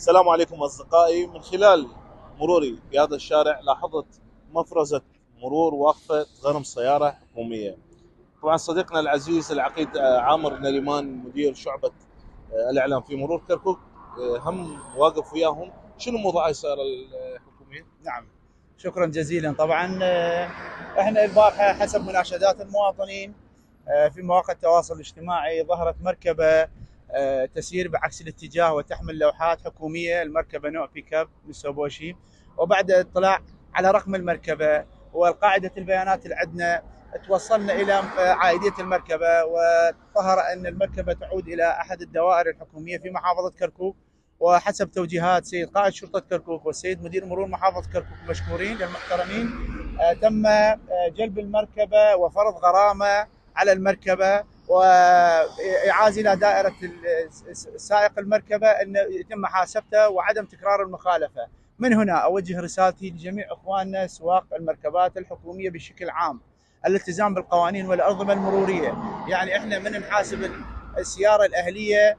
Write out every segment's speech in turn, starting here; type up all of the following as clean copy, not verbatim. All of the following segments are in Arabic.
السلام عليكم أصدقائي. من خلال مروري في هذا الشارع لاحظت مفرزة مرور واقفة غرم سيارة حكومية. طبعا صديقنا العزيز العقيد عامر نريمان مدير شعبة الإعلام في مرور كركوك هم واقف وياهم. شنو موضوع هاي السيارة الحكومية؟ نعم، شكرا جزيلا. طبعا احنا البارحه حسب مناشدات المواطنين في مواقع التواصل الاجتماعي ظهرت مركبه تسير بعكس الاتجاه وتحمل لوحات حكوميه. المركبه نوع بيك اب متسوبوشي. وبعد الاطلاع على رقم المركبه والقاعده البيانات اللي عندنا توصلنا الى عائديه المركبه، وظهر ان المركبه تعود الى احد الدوائر الحكوميه في محافظه كركوك. وحسب توجيهات سيد قائد شرطة كركوك والسيد مدير مرور محافظة كركوك مشكورين المحترمين، تم جلب المركبة وفرض غرامة على المركبة وإعاز إلى دائرة سائق المركبة أن يتم محاسبته وعدم تكرار المخالفة. من هنا أوجه رسالتي لجميع إخواننا سواق المركبات الحكومية بشكل عام: الالتزام بالقوانين والأنظمة المرورية. يعني إحنا من نحاسب السيارة الأهلية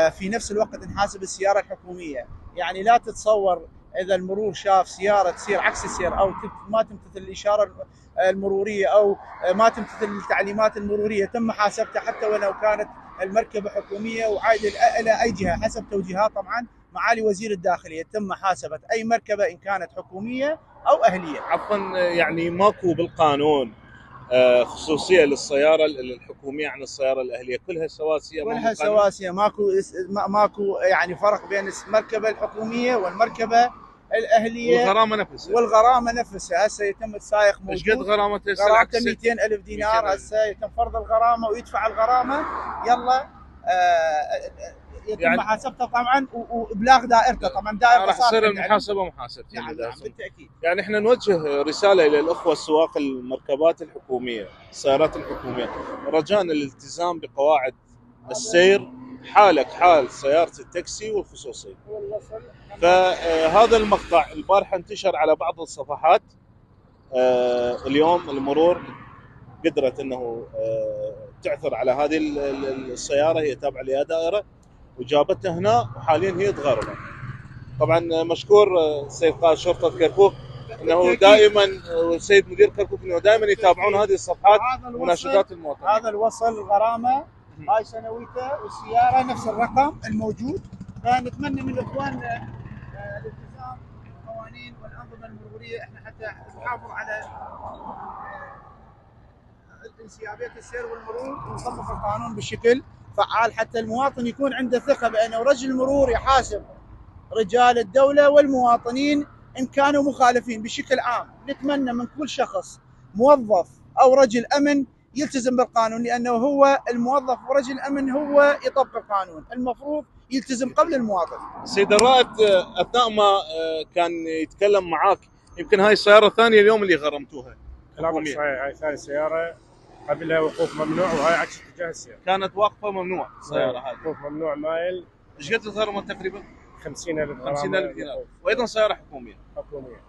في نفس الوقت نحاسب السياره الحكوميه. يعني لا تتصور اذا المرور شاف سياره تسير عكس السير او ما تمتثل الاشاره المروريه او ما تمتثل التعليمات المروريه تم محاسبته، حتى ولو كانت المركبه حكوميه وعائده الى اي جهه حسب توجيهات طبعا معالي وزير الداخليه. تم محاسبه اي مركبه ان كانت حكوميه او اهليه. عفوا، يعني ماكو بالقانون خصوصية للسيارة الحكومية عن السيارة الأهلية؟ كلها سواسية أمام كلها القانون؟ سواسيه، ماكو يعني فرق بين المركبه الحكوميه والمركبه الاهليه. والغرامة نفسها؟ والغرامه نفسها هسه يتم السائق ايش قد موجود. غرامته هسه غرامته العكس؟ 200,000 دينار. 200,000. هسه يتم فرض الغرامه ويدفع الغرامه. يلا يتم يعني محاسبته طبعا وابلاغ دائرته. طبعا دائرته راح صارت تصير عند علم. المحاسبه محاسبتين. نعم نعم بالتاكيد. يعني احنا نوجه رساله الى الاخوه سواق المركبات الحكوميه، السيارات الحكوميه، رجاء الالتزام بقواعد السير حالك حال سياره التاكسي والخصوصي. فهذا المقطع البارحه انتشر على بعض الصفحات. اليوم المرور قدرت انه تعثر على هذه السياره، هي تابعه لها دائره، وجابتها هنا وحاليا هي تغربه. طبعا مشكور سيد قائد شرطه كركوك انه دائما، والسيد مدير كركوك انه دائما يتابعون هذه الصفحات ومناشدات المواطنين. هذا الوصل الغرامه هاي سنويته والسياره نفس الرقم الموجود. فنتمنى من اخواننا الالتزام بالقوانين والانظمه المروريه، احنا حتى نحافظ على انسيابيه السير والمرور ونطبق القانون بشكل فعال، حتى المواطن يكون عنده ثقه بانه رجل المرور يحاسب رجال الدوله والمواطنين ان كانوا مخالفين بشكل عام. نتمنى من كل شخص موظف او رجل امن يلتزم بالقانون، لانه هو الموظف ورجل الامن هو يطبق القانون، المفروض يلتزم قبل المواطن. سيد الرائد، اثناء ما كان يتكلم معاك، يمكن هاي السياره الثانيه اليوم اللي غرمتوها؟ كلامك صحيح، هاي ثاني سيارة قبلها وقوف ممنوع وهاي عكس اتجاه السير. كانت واقفه ممنوع السياره هذه. وقوف ممنوع مايل. ايش قد غرمت تقريبا؟ 50,000 غرامة. 50,000 دينار، وايضا سياره حكوميه. حكومية.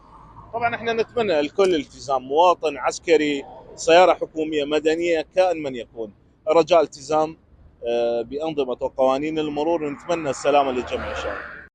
طبعا احنا نتمنى الكل التزام، مواطن، عسكري، سياره حكوميه، مدنيه، كائن من يكون، رجاء التزام بانظمه وقوانين المرور، ونتمنى السلامه للجميع ان شاء الله.